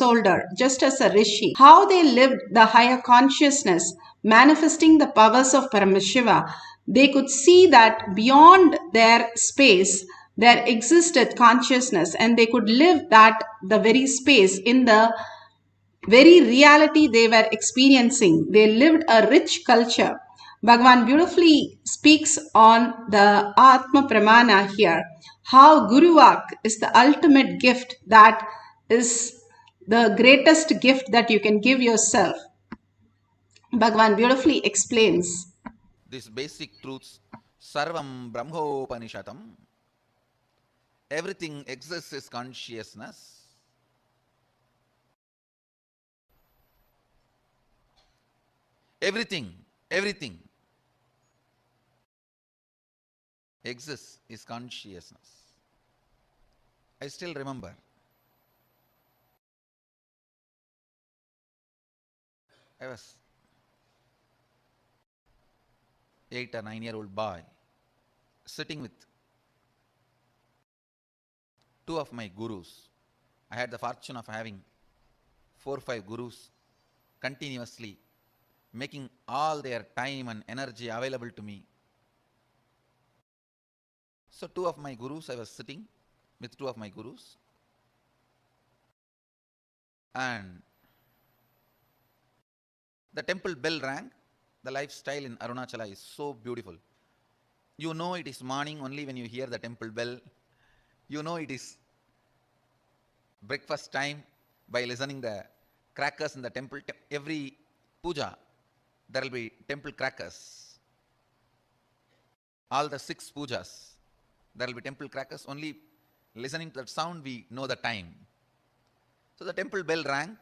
older, just as a rishi, how they lived the higher consciousness, manifesting the powers of Paramashiva, they could see that beyond their space there existed consciousness, and they could live that the very space in the very reality they were experiencing. They lived a rich culture. Bhagavan beautifully speaks on the Atma Pramana here, how Guruvak is the ultimate gift, that is the greatest gift that you can give yourself. Bhagavan beautifully explains. These basic truths, Sarvam Brahmopanishatam, everything exists is consciousness. Everything exists is consciousness. I still remember I was 8 or 9-year-old boy sitting with two of my gurus. I had the fortune of having 4 or 5 gurus continuously making all their time and energy available to me. So two of my gurus, I was sitting with two of my gurus, and the temple bell rang. The lifestyle in Arunachala is so beautiful. You know it is morning only when you hear the temple bell. You know it is breakfast time by listening the crackers in the temple. Every puja, there will be temple crackers. All the 6 pujas, there will be temple crackers. Only listening to that sound, we know the time. So the temple bell rang,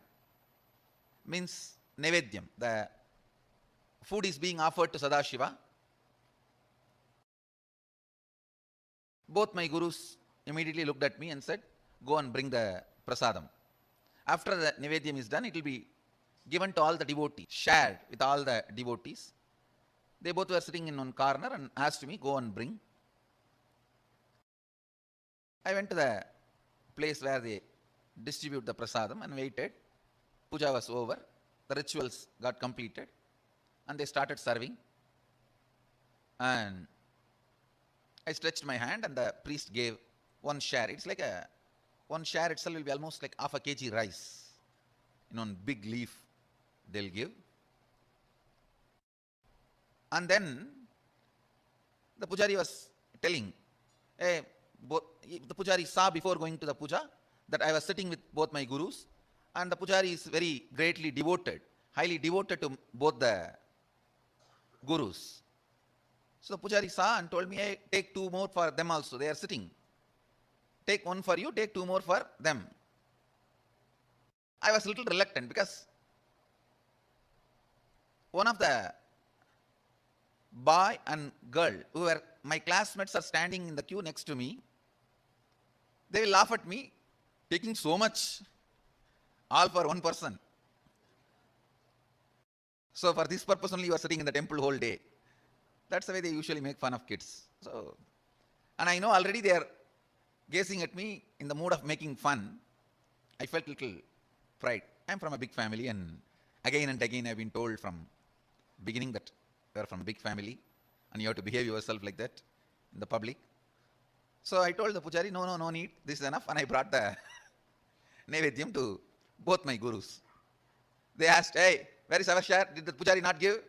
means Nevedyam. The food is being offered to Sadashiva. Both my gurus immediately looked at me and said, go and bring the prasadam. After the Nevedyam is done, it will be given to all the devotees, shared with all the devotees. They both were sitting in one corner and asked me, go and bring. I went to the place where they distribute the prasadam and waited. Puja was over. The rituals got completed and they started serving. And I stretched my hand and the priest gave one share. It's like one share itself will be almost like half a kg rice. In one big leaf they'll give. And then the pujari was telling, hey, the pujari saw before going to the puja that I was sitting with both my gurus, and the pujari is very greatly devoted, highly devoted to both the gurus. So the pujari saw and told me, hey, take 2 more for them also. They are sitting. Take 1 for you, take 2 more for them. I was a little reluctant because one of the boy and girl who were my classmates are standing in the queue next to me. They will laugh at me, taking so much, all for one person. So for this purpose only you are sitting in the temple whole day. That's the way they usually make fun of kids. So, and I know already they are gazing at me in the mood of making fun. I felt little pride. I'm from a big family, and again I've been told from beginning that you are from a big family and you have to behave yourself like that in the public. So I told the pujari, no need, this is enough, and I brought the Nevedyam to both my gurus. They asked, hey, where is our share? Did the pujari not give?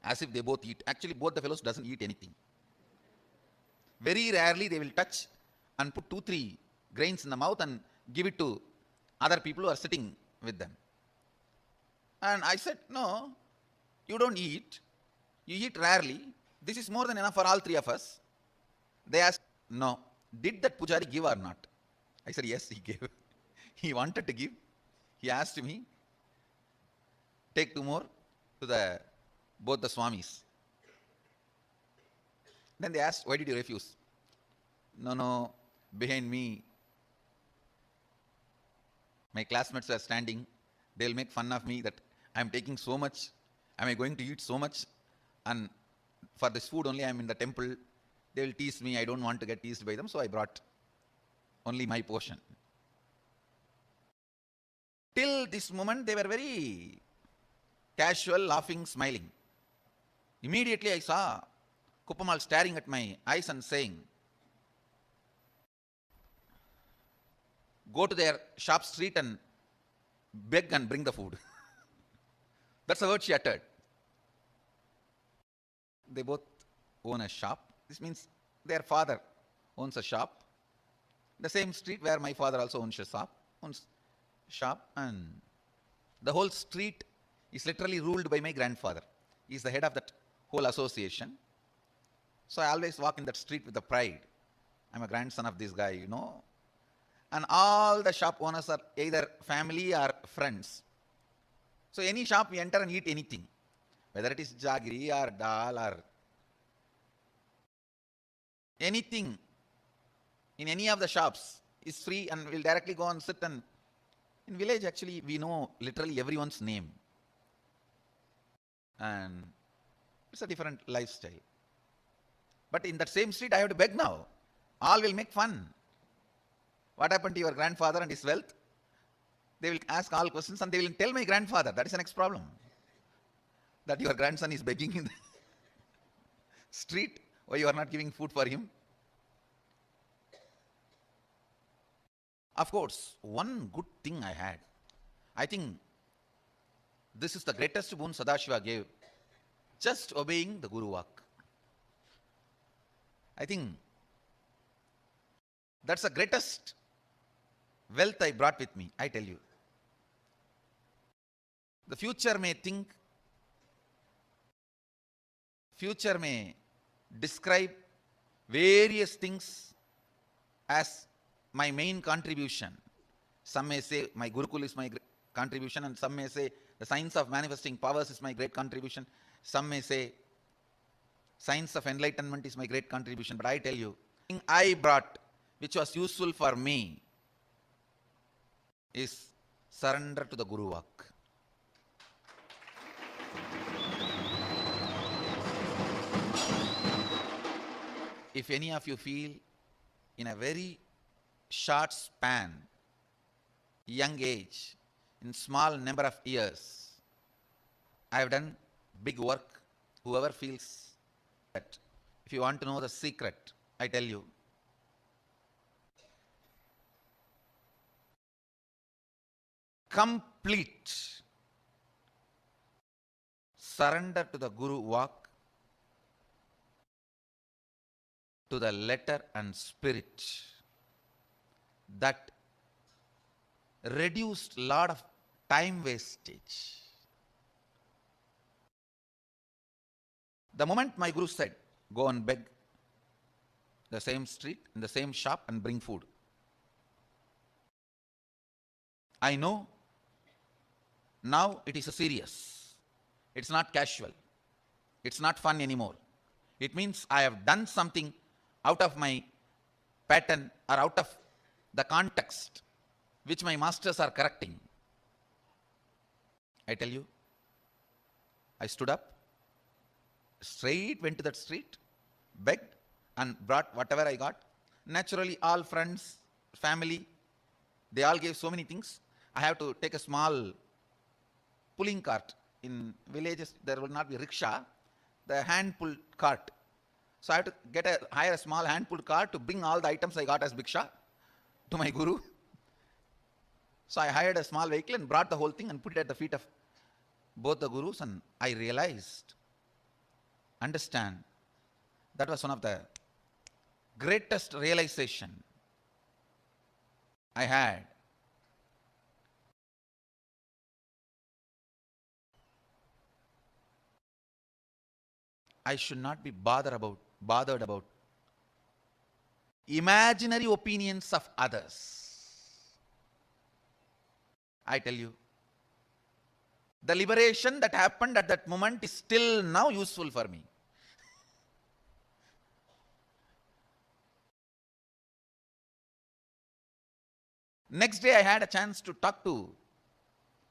As if they both eat. Actually, both the fellows doesn't eat anything. Very rarely they will touch and put 2-3 grains in the mouth and give it to other people who are sitting with them. And I said, no, you don't eat. You eat rarely. This is more than enough for all 3 of us. They asked, no, did that pujari give or not? I said, yes, he gave. He wanted to give. He asked me, take 2 more to both the swamis. Then they asked, why did you refuse? No, behind me, my classmates are standing. They'll make fun of me that I'm taking so much. Am I going to eat so much? And for this food only, I'm in the temple. They will tease me. I don't want to get teased by them, so I brought only my portion. Till this moment, they were very casual, laughing, smiling. Immediately, I saw Kuppamal staring at my eyes and saying, go to their shop street and beg and bring the food. That's the word she uttered. They both own a shop. This means their father owns a shop. The same street where my father also owns a shop, and the whole street is literally ruled by my grandfather. He is the head of that whole association. So I always walk in that street with the pride. I'm a grandson of this guy. And all the shop owners are either family or friends. So any shop we enter and eat anything, whether it is jaggery or dal or anything in any of the shops is free, and we'll directly go and sit. And in village, actually, we know literally everyone's name. And it's a different lifestyle. But in that same street, I have to beg now. All will make fun. What happened to your grandfather and his wealth? They will ask all questions and they will tell my grandfather. That is the next problem. That your grandson is begging in the street. Why you are not giving food for him? Of course, one good thing I had. I think this is the greatest boon Sadashiva gave. Just obeying the Guru Vak. I think that's the greatest wealth I brought with me, I tell you. The future may describe various things as my main contribution. Some may say my Gurukul is my contribution, and some may say the science of manifesting powers is my great contribution. Some may say science of enlightenment is my great contribution. But I tell you, the thing I brought which was useful for me is surrender to the Guru Vak. If any of you feel in a very short span, young age, in small number of years, I have done big work. Whoever feels that, if you want to know the secret, I tell you, complete surrender to the Guru Vak, to the letter and spirit, that reduced lot of time wastage. The moment my Guru said, go and beg the same street, in the same shop and bring food, I know now it is a serious. It's not casual. It's not fun anymore. It means I have done something out of my pattern or out of the context which my masters are correcting. I tell you, I stood up, straight went to that street, begged and brought whatever I got. Naturally, all friends, family, they all gave so many things. I have to take a small pulling cart. In villages, there will not be rickshaw, the hand-pulled cart. So I have to hire a small hand-pulled cart to bring all the items I got as bhiksha to my Guru. So I hired a small vehicle and brought the whole thing and put it at the feet of both the Gurus, and I realized, understand, that was one of the greatest realization I had. I should not be bothered about imaginary opinions of others. I tell you, the liberation that happened at that moment is still now useful for me. Next day I had a chance to talk to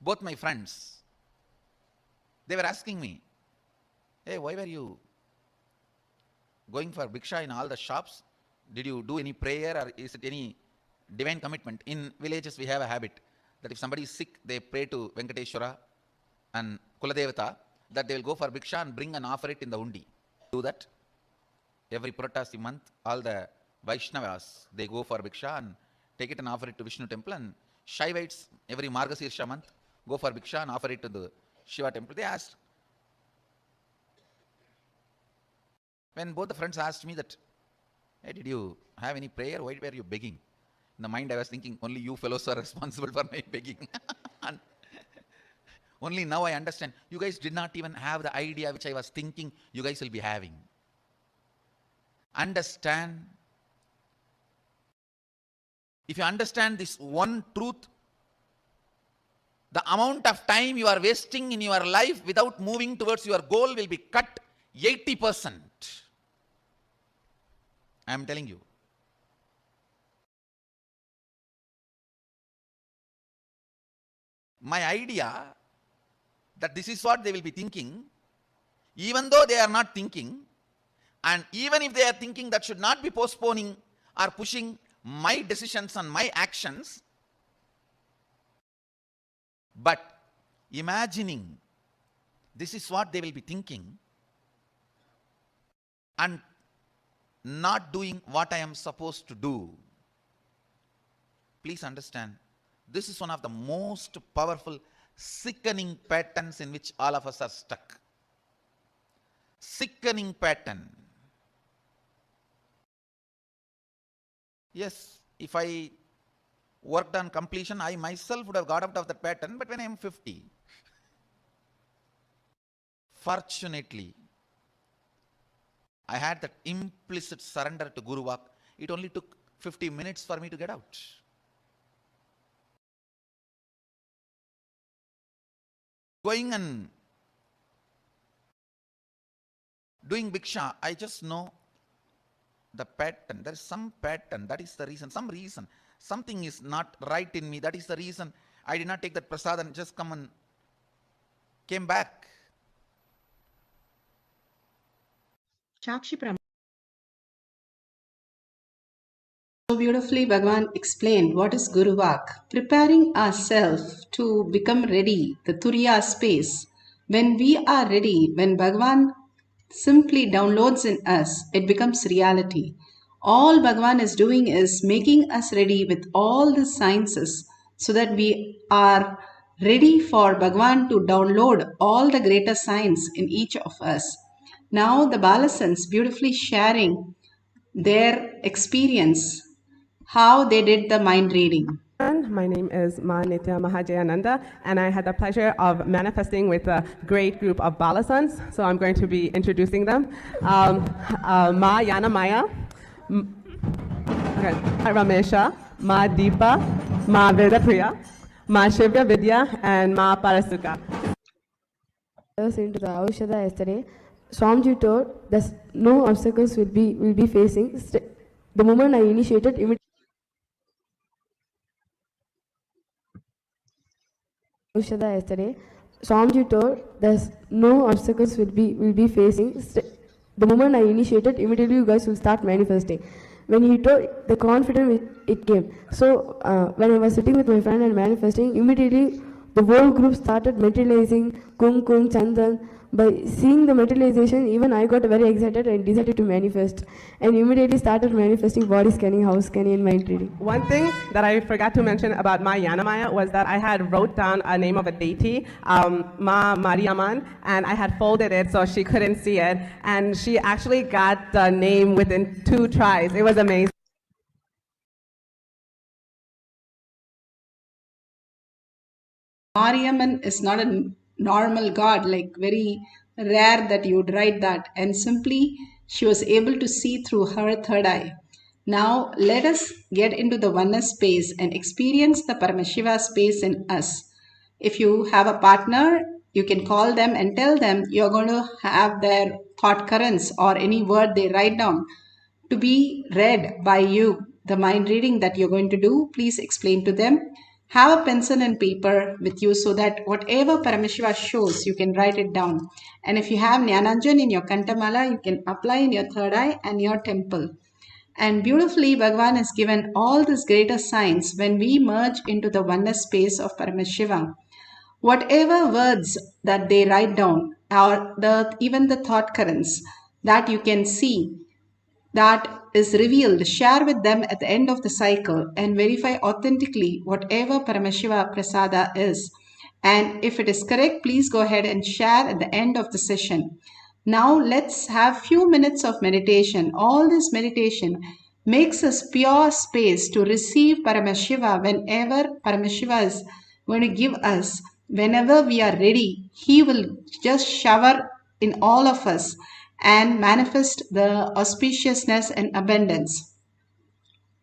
both my friends. They were asking me, hey, why were you going for bhiksha in all the shops? Did you do any prayer, or is it any divine commitment? In villages we have a habit. that if somebody is sick, they pray to Venkateshwara and Kuladevata, that they will go for Bhiksha and bring and offer it in the undi. Do that. Every Puratasi month, all the Vaishnavas, they go for Bhiksha and take it and offer it to Vishnu temple, and Shaivites, every Margasirsha month, go for Bhiksha and offer it to the Shiva temple. They asked, when both the friends asked me that, hey, did you have any prayer? Why were you begging? In the mind I was thinking, only you fellows are responsible for my begging. And only now I understand, you guys did not even have the idea which I was thinking you guys will be having. Understand. If you understand this one truth, the amount of time you are wasting in your life without moving towards your goal will be cut 80%. I am telling you. My idea that this is what they will be thinking, even though they are not thinking, and even if they are thinking, that should not be postponing or pushing my decisions and my actions, but imagining this is what they will be thinking and not doing what I am supposed to do. Please understand, this is one of the most powerful, sickening patterns in which all of us are stuck. Sickening pattern. Yes, if I worked on completion, I myself would have got out of that pattern, but when I am 50, fortunately, I had that implicit surrender to Guru Vak. It only took 50 minutes for me to get out. Going and doing Bhiksha, I just know the pattern. There is some pattern. That is the reason. Some reason. Something is not right in me. That is the reason I did not take that prasad and just come and came back. So beautifully, Bhagavan explained what is Guru Vak. Preparing ourselves to become ready, the Turiya space. When we are ready, when Bhagavan simply downloads in us, it becomes reality. All Bhagavan is doing is making us ready with all the sciences so that we are ready for Bhagavan to download all the greater science in each of us. Now the Balasans beautifully sharing their experience, how they did the mind reading. My name is Ma Nithya Mahajayananda, and I had the pleasure of manifesting with a great group of Balasans. So I'm going to be introducing them. Ma Yanamaya, Ramesha, Ma Deepa, Ma Vedapriya, Ma Shivya Vidya, and Ma Parasuka. I was into the Aushadha yesterday. Swamiji told that no obstacles will be facing. The moment I initiated, Aushadha yesterday, Swamiji told that no obstacles will be facing. The moment I initiated, immediately you guys will start manifesting. When he told, the confidence it came. So when I was sitting with my friend and manifesting, immediately the whole group started materializing Kung Kung Chandan. By seeing the materialization, even I got very excited and decided to manifest, and immediately started manifesting body scanning, house scanning, and mind reading. One thing that I forgot to mention about Ma Yanamaya was that I had wrote down a name of a deity, Ma Mariaman, and I had folded it so she couldn't see it, and she actually got the name within 2 tries. It was amazing. Mariamman is not a normal god, like very rare that you would write that. And simply, she was able to see through her third eye. Now, let us get into the oneness space and experience the Paramashiva space in us. If you have a partner, you can call them and tell them you're going to have their thought currents or any word they write down to be read by you. The mind reading that you're going to do, please explain to them. Have a pencil and paper with you so that whatever Paramashiva shows, you can write it down. And if you have Jnananjan in your Kantamala, you can apply in your third eye and your temple. And beautifully, Bhagavan has given all these greater signs when we merge into the oneness space of Paramashiva. Whatever words that they write down, or even the thought currents that you can see, that is revealed, share with them at the end of the cycle and verify authentically whatever Paramashiva Prasada is. And if it is correct, please go ahead and share at the end of the session. Now let's have few minutes of meditation. All this meditation makes us pure space to receive Paramashiva whenever Paramashiva is going to give us. Whenever we are ready, he will just shower in all of us and manifest the auspiciousness and abundance.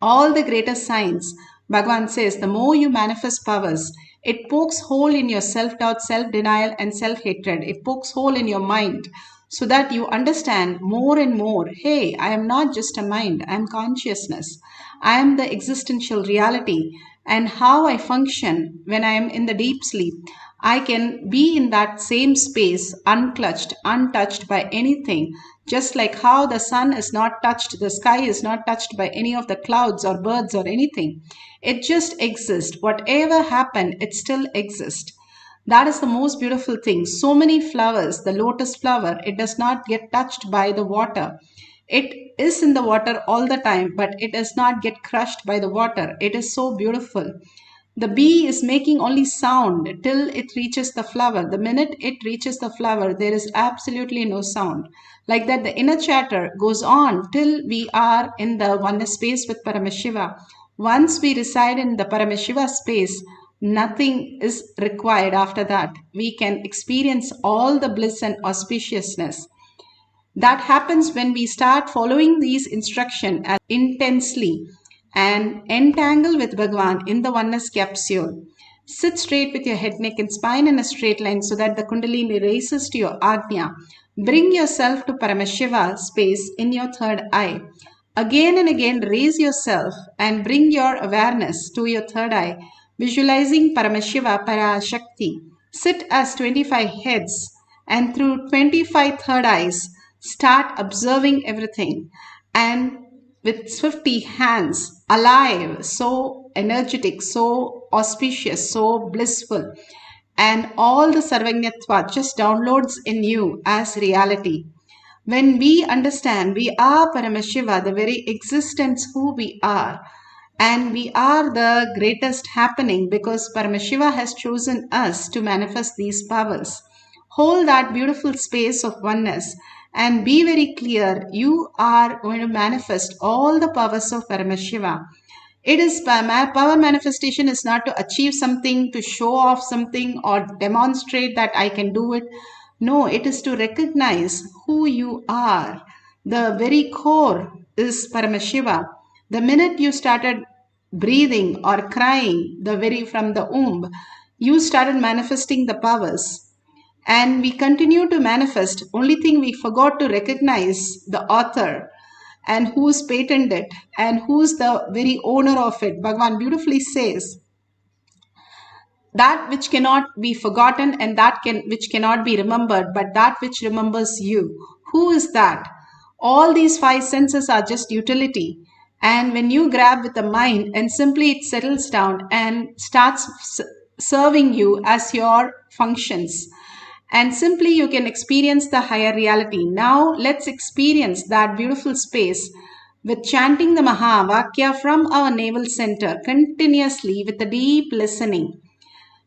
All the greater signs, Bhagavan says, the more you manifest powers, it pokes hole in your self-doubt, self-denial and self-hatred. It pokes hole in your mind so that you understand more and more, hey, I am not just a mind, I am consciousness. I am the existential reality, and how I function when I am in the deep sleep. I can be in that same space, unclutched, untouched by anything, just like how the sun is not touched, the sky is not touched by any of the clouds or birds or anything. It just exists. Whatever happened, it still exists. That is the most beautiful thing. So many flowers, the lotus flower, it does not get touched by the water. It is in the water all the time, but it does not get crushed by the water. It is so beautiful. The bee is making only sound till it reaches the flower. The minute it reaches the flower, there is absolutely no sound. Like that, the inner chatter goes on till we are in the oneness space with Paramashiva. Once we reside in the Paramashiva space, nothing is required after that. We can experience all the bliss and auspiciousness. That happens when we start following these instructions intensely and entangle with Bhagavan in the oneness capsule. Sit straight with your head, neck and spine in a straight line so that the Kundalini races to your Ajna. Bring yourself to Paramashiva space in your third eye. Again and again raise yourself and bring your awareness to your third eye, visualizing Paramashiva Parashakti. Sit as 25 heads and through 25 third eyes, start observing everything, and with 50 hands, alive, so energetic, so auspicious, so blissful, and all the Sarvajñatva just downloads in you as reality. When we understand we are Paramashiva, the very existence who we are, and we are the greatest happening because Paramashiva has chosen us to manifest these powers. Hold that beautiful space of oneness and be very clear, you are going to manifest all the powers of Paramashiva. It is power manifestation is not to achieve something, to show off something or demonstrate that I can do it. No, it is to recognize who you are. The very core is Paramashiva. The minute you started breathing or crying, the very from the womb, you started manifesting the powers. And we continue to manifest. Only thing we forgot to recognize the author and who's patented it and who's the very owner of it. Bhagavan beautifully says, that which cannot be forgotten and which cannot be remembered, but that which remembers you. Who is that? All these five senses are just utility. And when you grab with the mind and simply it settles down and starts serving you as your functions. And simply you can experience the higher reality. Now let's experience that beautiful space with chanting the Mahavakya from our navel center continuously with a deep listening.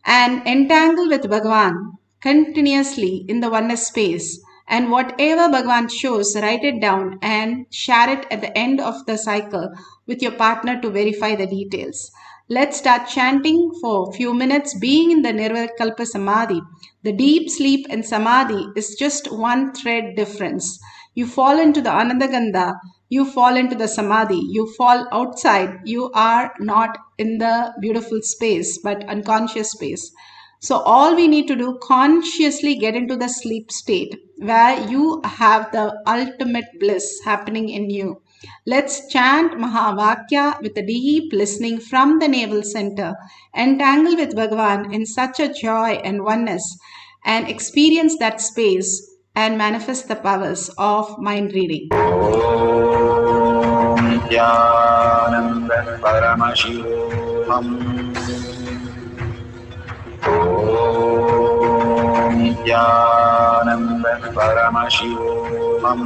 And entangle with Bhagavan continuously in the oneness space. And whatever Bhagavan shows, write it down and share it at the end of the cycle with your partner to verify the details. Let's start chanting for a few minutes, being in the Nirvikalpa Samadhi. The deep sleep and Samadhi is just one thread difference. You fall into the Anandagandha, you fall into the Samadhi, you fall outside, you are not in the beautiful space but unconscious space. So all we need to do, consciously get into the sleep state where you have the ultimate bliss happening in you. Let's chant Mahavakya with a deep listening from the navel center, entangle with Bhagavan in such a joy and oneness, and experience that space and manifest the powers of mind reading. Nithyananda Paramashivoham. Om Nithyananda Paramashivoham.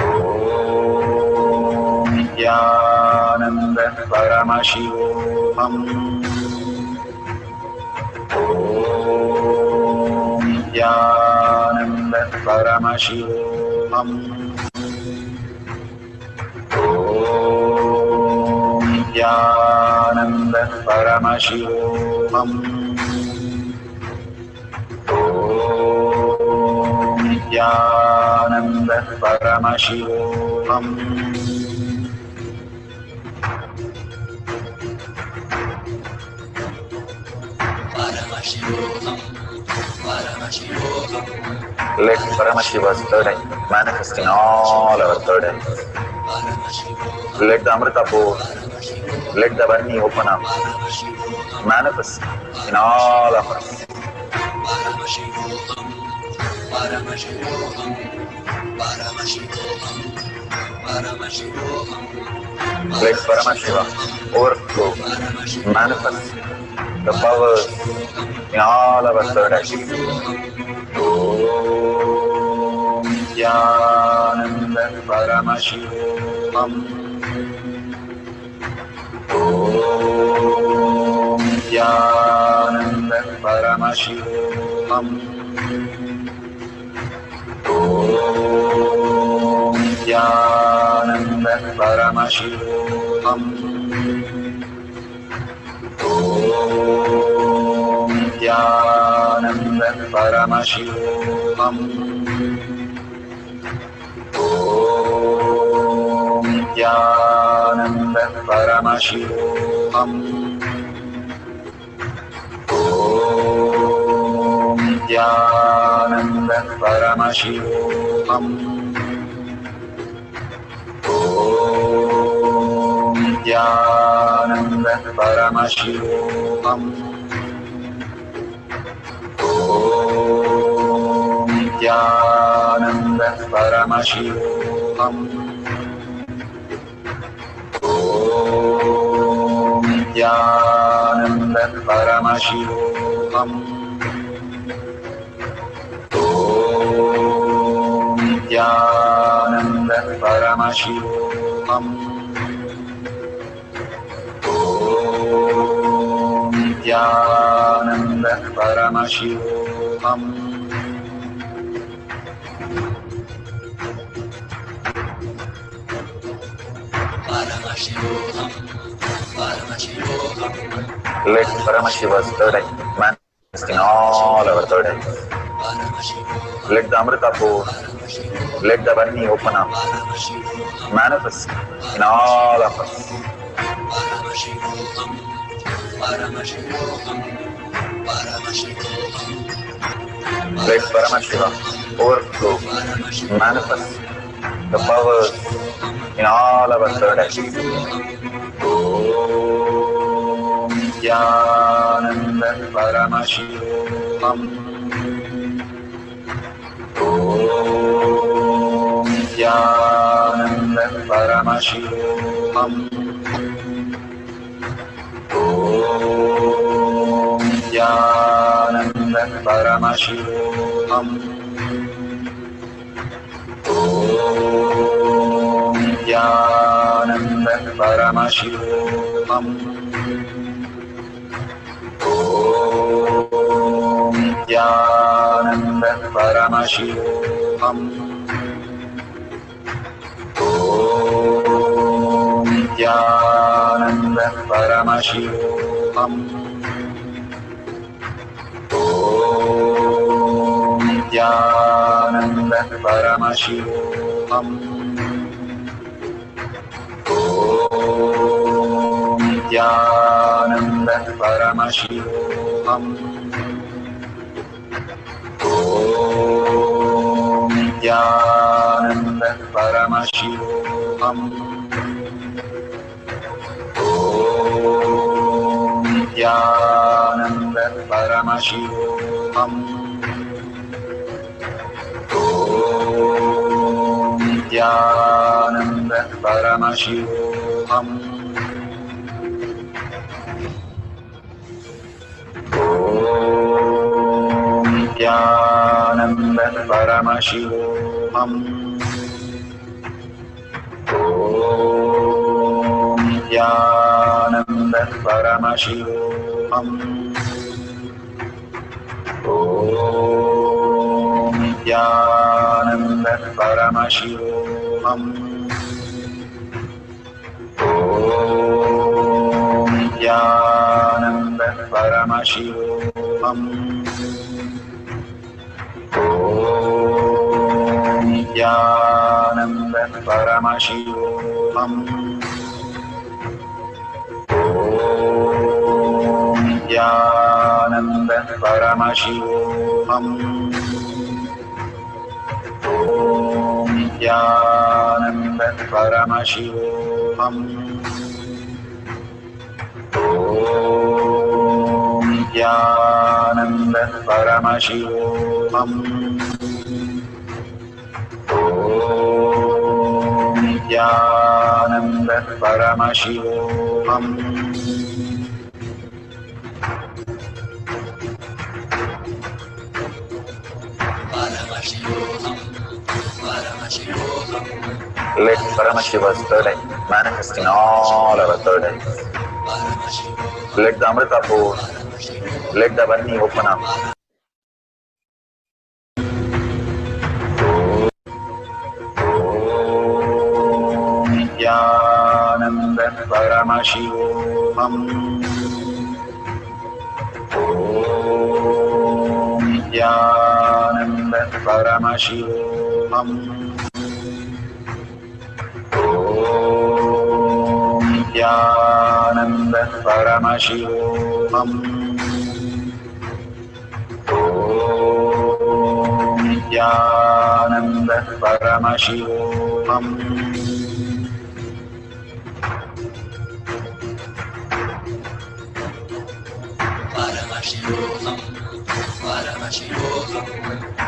Om Nithyananda Paramashivoham. Om Nithyananda Paramashivoham. Om Nithyananda Paramashivoham. Om Nithyananda Paramashivoham. Let Paramashiva's third eye manifest in all our third eyes. Let the Amrita pour, let the Varni open up, manifest in all of us. Let Paramashiva overflow, manifest the powers in all our third eyes. Om Nithyananda Paramashivoham. Om Nithyananda Paramashivoham. Om Nithyananda Paramashivoham. Om Nithyananda Paramashivoham. Om Nithyananda Paramashivoham. Om Nithyananda Paramashivoham. Om Nithyananda Paramashivoham. Om Nithyananda Paramashivoham. Om Nithyananda Paramashivoham. Om Nithyananda Paramashivoham. Om Nithyananda Paramashivoham. Let Paramashiva's third eye manifest in all our third eyes. Let the Amrita pour, let the Varni open up, manifest in all of us. Let Paramashiva overflow, manifest the powers in all our third eyes. Om Nithyananda Paramashivoham. Om Nithyananda Paramashivoham. Om Nithyananda Paramashivoham. Om Nithyananda Paramashivoham. Om Nithyananda Paramashivoham. Om Nithyananda Paramashivoham. Om Nithyananda Paramashivoham. Om Nithyananda Paramashivoham. Om Nithyananda Paramashivoham. Om Nithyananda Paramashivoham. Om Nithyananda Paramashivoham. Om Nithyananda Paramashivoham. Om Nithyananda Paramashivoham. Om Nithyananda Paramashivoham. Om Nithyananda Paramashivoham. Om Nithyananda Paramashivoham. Om Nithyananda Paramashivoham. Om Nithyananda Paramashivoham. Om Nithyananda Paramashivoham. Om Nithyananda Paramashivoham. Let Paramashiva's third eye manifest in all our third eyes. Let the Amrita pour. Let the Varni open up. Om Nithyananda Paramashivoham. Om Nithyananda Paramashivoham. Om Nithyananda Paramashivoham. Om Nithyananda Paramashivoham.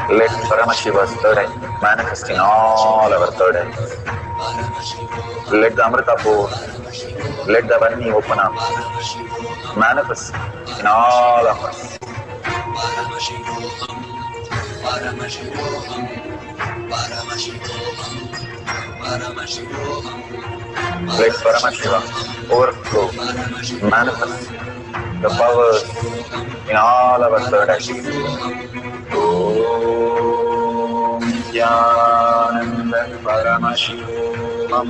Let Paramashiva's third eye manifest in all our third eyes. Let the Amrita pour. Let the Varni open up. Manifest in all of us. Let Paramashiva overflow, manifest the powers in all our third eyes. Om Nithyananda Paramashivoham.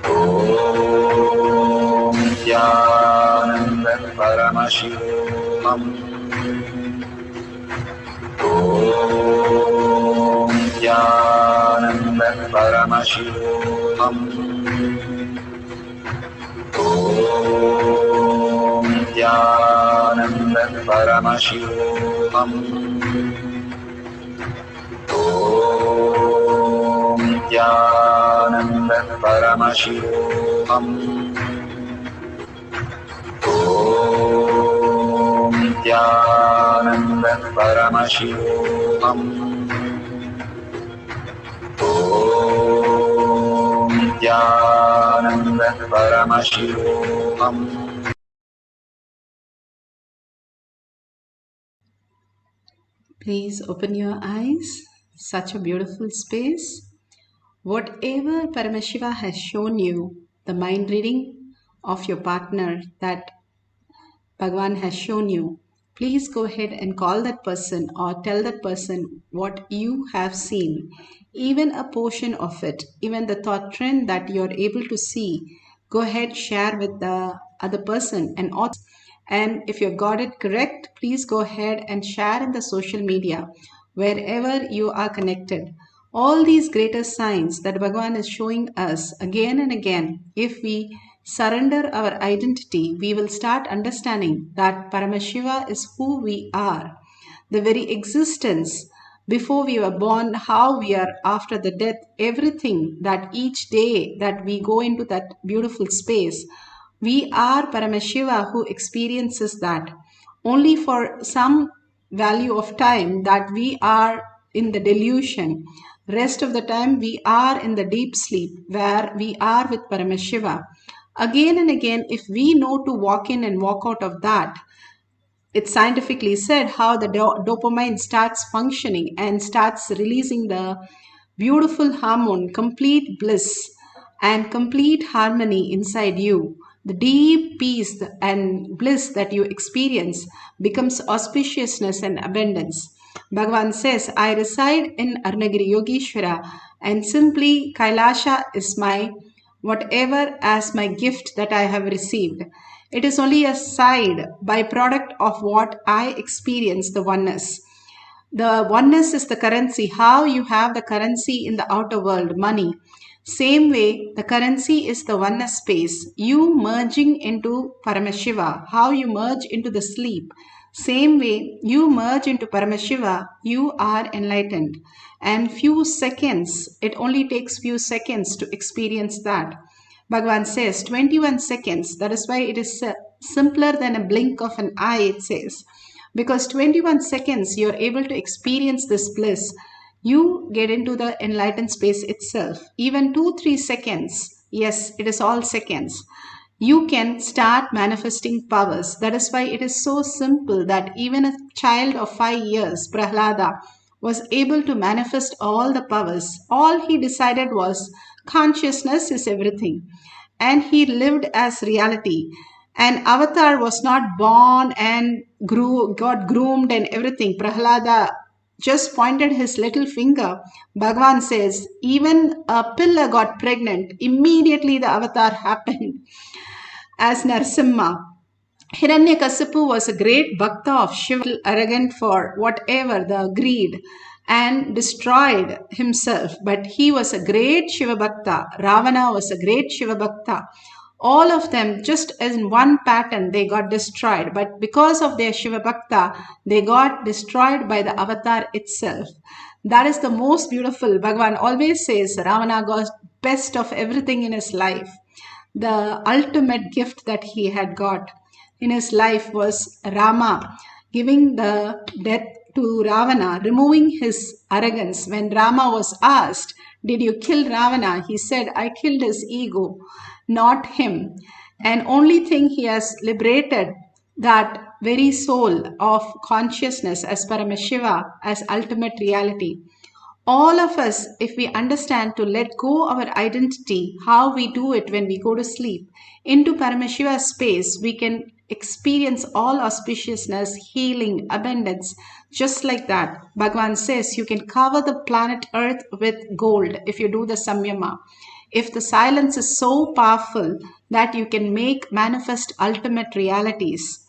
Om Nithyananda Paramashivoham. Om Nithyananda Paramashivoham. Om Nithyananda Paramashivoham. Om Nithyananda Paramashivoham. Om Nithyananda Paramashivoham. Om Nithyananda Paramashivoham. Please open your eyes. Such a beautiful space. Whatever Paramashiva has shown you, the mind reading of your partner that Bhagavan has shown you, please go ahead and call that person or tell that person what you have seen, even a portion of it, even the thought trend that you're able to see. Go ahead, share with the other person. And if you got it correct, please go ahead and share in the social media, wherever you are connected. All these greater signs that Bhagavan is showing us again and again, if we surrender our identity, we will start understanding that Paramashiva is who we are. The very existence before we were born, how we are after the death, everything that each day that we go into that beautiful space, we are Paramashiva who experiences that. Only for some value of time that we are in the delusion Rest of the time we are in the deep sleep where we are with Paramashiva. Again and again, if we know to walk in and walk out of that, it's scientifically said how the dopamine starts functioning and starts releasing the beautiful hormone, complete bliss and complete harmony inside you. The deep peace and bliss that you experience becomes auspiciousness and abundance. Bhagavan says, I reside in Arunagiri Yogeshwara and simply Kailasha is my whatever as my gift that I have received. It is only a side byproduct of what I experience, the oneness. The oneness is the currency. How you have the currency in the outer world, money. Same way, the currency is the oneness space. You merging into Paramashiva, how you merge into the sleep. Same way, you merge into Paramashiva, you are enlightened. And few seconds, it only takes few seconds to experience that. Bhagavan says 21 seconds. That is why it is simpler than a blink of an eye, it says. Because 21 seconds you are able to experience this bliss. You get into the enlightened space itself. Even 2-3 seconds, yes, it is all seconds. You can start manifesting powers. That is why it is so simple that even a child of 5 years, Prahlada, was able to manifest all the powers. All he decided was consciousness is everything. And he lived as reality. And Avatar was not born and got groomed and everything. Prahlada just pointed his little finger. Bhagavan says, even a pillar got pregnant. Immediately the avatar happened as Narsimha. Hiranyakasipu was a great bhakta of Shiva, arrogant for whatever, the greed, and destroyed himself. But he was a great Shiva bhakta. Ravana was a great Shiva bhakta. All of them, just in one pattern, they got destroyed. But because of their Shiva bhakta, they got destroyed by the avatar itself. That is the most beautiful. Bhagavan always says Ravana got best of everything in his life. The ultimate gift that he had got in his life was Rama giving the death to Ravana, removing his arrogance. When Rama was asked, did you kill Ravana? He said, I killed his ego, not him. And only thing he has liberated that very soul of consciousness as Paramashiva, as ultimate reality. All of us, if we understand to let go our identity, how we do it when we go to sleep, into Paramashiva space, we can experience all auspiciousness, healing, abundance, just like that. Bhagavan says you can cover the planet Earth with gold if you do the samyama. If the silence is so powerful that you can make manifest ultimate realities.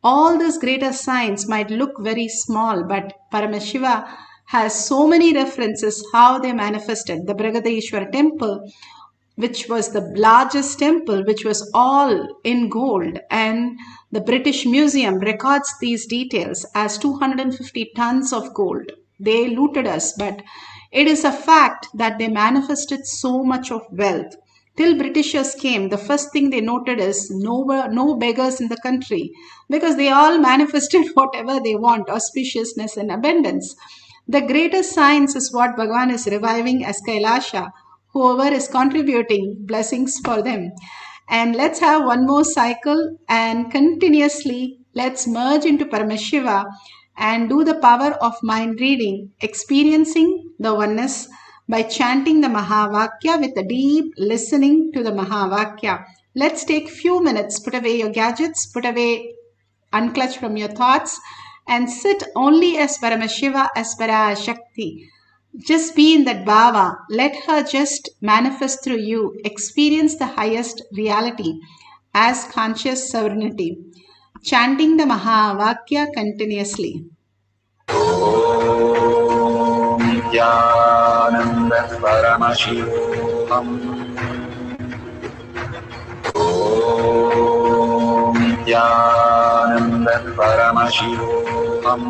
All these greater signs might look very small, but Paramashiva has so many references how they manifested. The Brigadeshwar temple, which was the largest temple, which was all in gold, and the British Museum records these details as 250 tons of gold. They looted us, but it is a fact that they manifested so much of wealth. Till Britishers came, the first thing they noted is no beggars in the country, because they all manifested whatever they want, auspiciousness and abundance. The greatest science is what Bhagavan is reviving as Kailasha, whoever is contributing blessings for them. And let's have one more cycle and continuously let's merge into Paramashiva and do the power of mind reading, experiencing the oneness by chanting the Mahavakya with a deep listening to the Mahavakya. Let's take few minutes, put away your gadgets, put away, unclutch from your thoughts and sit only as Paramashiva, as Parashakti. Just be in that bhava. Let her just manifest through you. Experience the highest reality as conscious sovereignty. Chanting the Mahavakya continuously. Nithyananda Paramashivoham. Nithyananda Paramashivoham.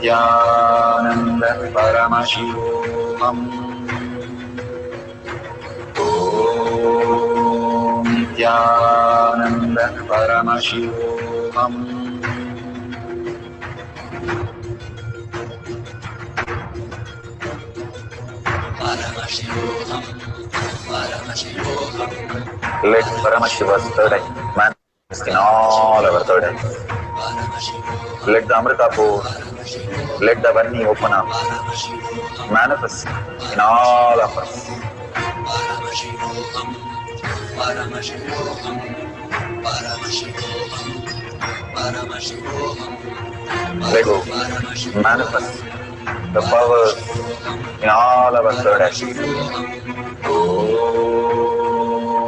Nithyananda Paramashivoham. Nithyananda Paramashivoham. Let Paramashiva's third eye manifest in all our third eyes. Let the Amrita pour, let the Varni open up, manifest in all of us. Paramashivoham, Paramashivoham, Paramashivoham, Paramashivoham. Let go, manifest the powers in all our third eyes. Om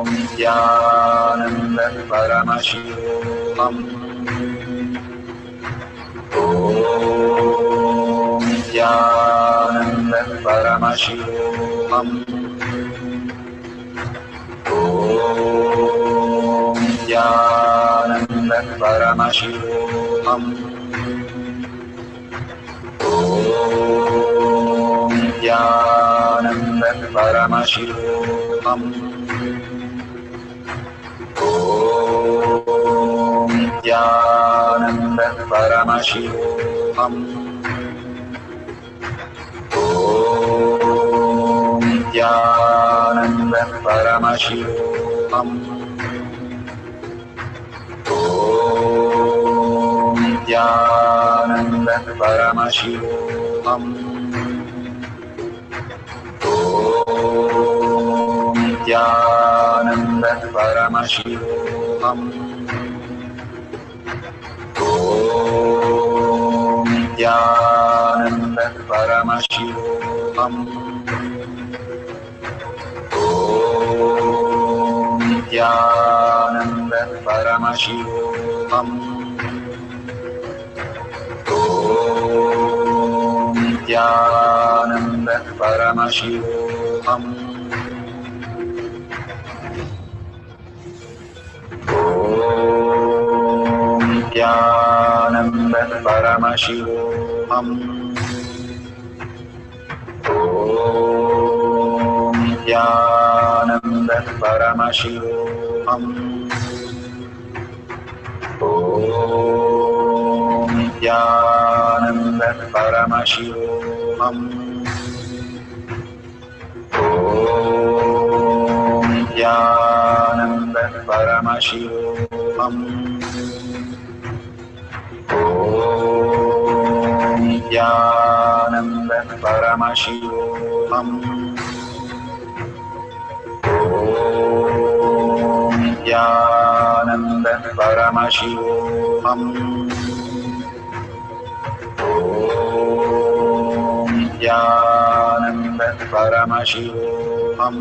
Nithyananda Paramashivam. Om Nithyananda Paramashivam. Om Nithyananda Paramashivam. Om Nithyananda Paramashivam. Om Nithyananda Paramashivam. Om Nithyananda Paramashivam. Om Nithyananda Paramashivam. Om Nithyananda Paramashivoham. Om Nithyananda Paramashivoham. Om Nithyananda Paramashivoham. Om Nithyananda Paramashivoham. Om Nithyananda Paramashivoham. Om Nithyananda Paramashivoham. Om Nithyananda Paramashivoham. Om Nithyananda Paramashivoham. Om Nithyananda Paramashivoham. Om Nithyananda Paramashivoham. Om Nithyananda Paramashivoham.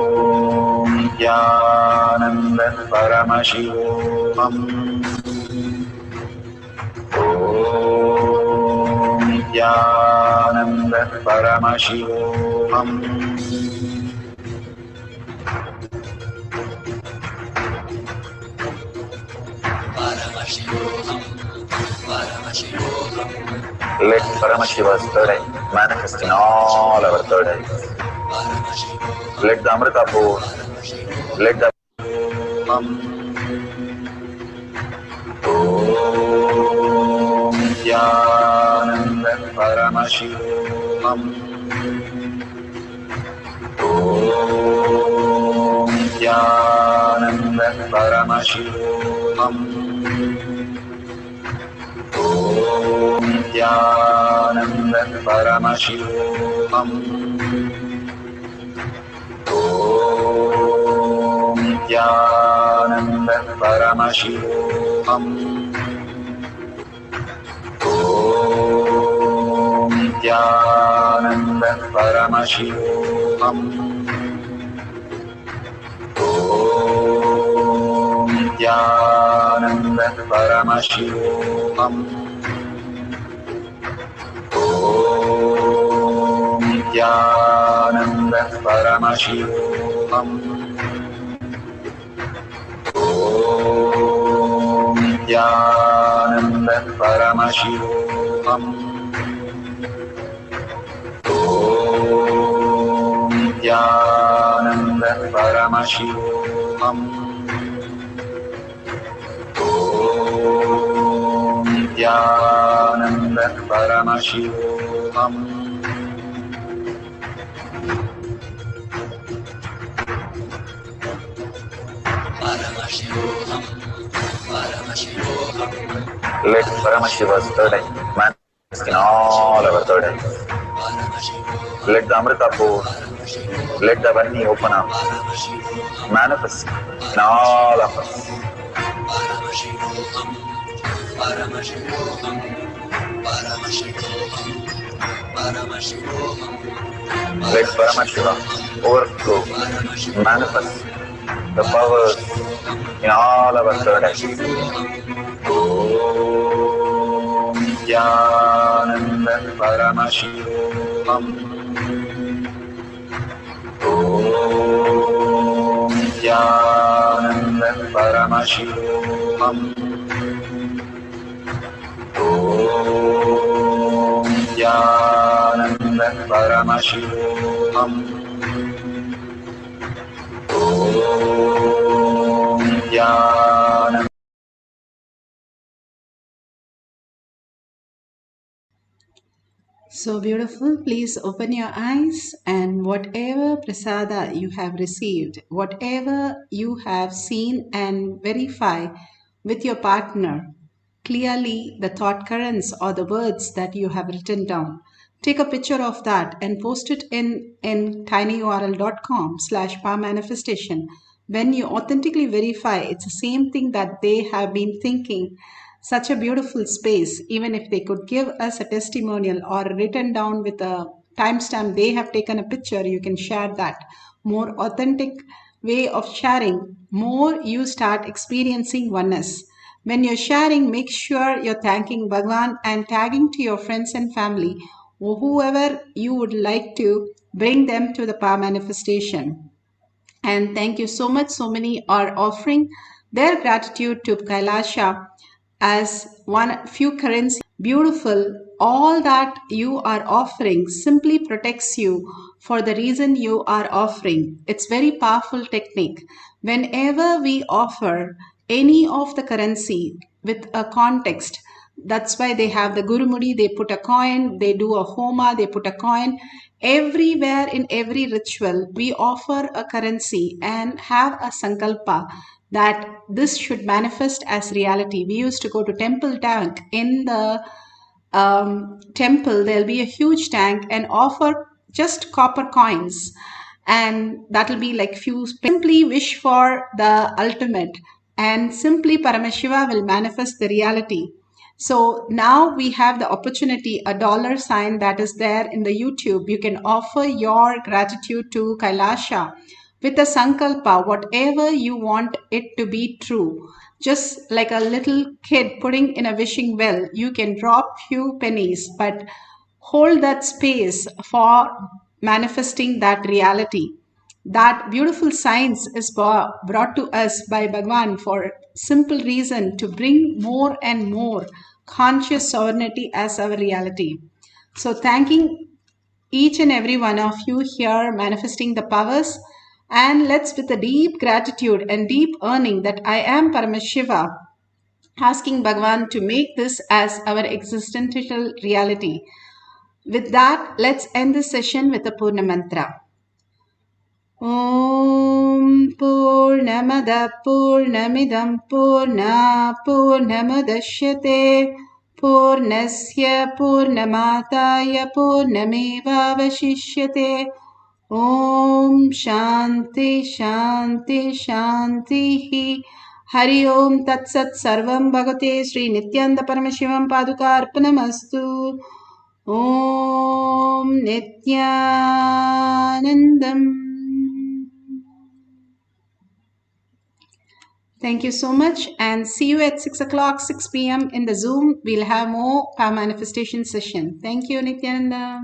Om Nithyananda Paramashivoham. Om Nithyananda Paramashivoham. Paramashivoham, Paramashivoham. Let Paramashiva's third eye manifest in all our third eyes. Let the Amrita pour, let the Om Nithyananda Paramashivoham. Om Nithyananda Paramashivoham. Om Nithyananda Paramashivoham. Om Nithyananda Paramashivoham. Om Nithyananda Paramashivoham. Om Nithyananda Paramashivoham. Om Nithyananda Paramashivoham. Om Nithyananda Paramashivoham. Om Nithyananda Paramashivoham. Om Nithyananda Paramashivoham. Paramashivoham, Paramashivoham, Let Paramashiva's third eye manifest in all our third eyes. Let the Amrita pour, let the Varni open up, manifest in all of us. Paramashivoham, Paramashivoham, Paramashivoham, Paramashivoham, Let Paramashiva overflow, manifest the powers in all our third eyes. Om Nithyananda Paramashivoham. Om Nithyananda Paramashivoham. Om Nithyananda Paramashivoham. Om Nithyananda. So beautiful. Please open your eyes, and whatever prasada you have received, whatever you have seen and verify with your partner, clearly the thought currents or the words that you have written down. Take a picture of that and post it in tinyurl.com/powermanifestation. When you authentically verify it's the same thing that they have been thinking, such a beautiful space. Even if they could give us a testimonial or written down with a timestamp, they have taken a picture, you can share that. More authentic way of sharing, more you start experiencing oneness. When you're sharing, make sure you're thanking Bhagwan and tagging to your friends and family, or whoever you would like to bring them to the power manifestation. And thank you so much. So many are offering their gratitude to Kailasha as one few currency. Beautiful. All that you are offering simply protects you for the reason you are offering. It's very powerful technique. Whenever we offer any of the currency with a context, that's why they have the Gurumudi, they put a coin, they do a homa, they put a coin. Everywhere in every ritual, we offer a currency and have a sankalpa that this should manifest as reality. We used to go to temple tank. In the temple, there'll be a huge tank and offer just copper coins. And that'll be like few, simply wish for the ultimate. And simply Paramashiva will manifest the reality. So now we have the opportunity, a dollar sign that is there in the YouTube. You can offer your gratitude to Kailasha with a sankalpa, whatever you want it to be true. Just like a little kid putting in a wishing well, you can drop few pennies, but hold that space for manifesting that reality. That beautiful science is brought to us by Bhagwan for simple reason to bring more and more conscious sovereignty as our reality. So thanking each and every one of you here manifesting the powers, and let's with a deep gratitude and deep earning that I am Paramashiva, asking Bhagwan to make this as our existential reality. With that, let's end this session with a Purna Mantra. Om Purnamada Purnamidam Purna Purnamadashyate Purnasya Purnamataya Purnameva Vashishyate. Om Shanti Shanti Shanti. Hari Om Tat Sat Sarvam Bhagavate Sri Nithyananda Paramashivam Padukarpanamastu. Om Nithyanandam. Thank you so much, and see you at 6 o'clock, 6 p.m. in the Zoom. We'll have more power manifestation session. Thank you, Nithyananda.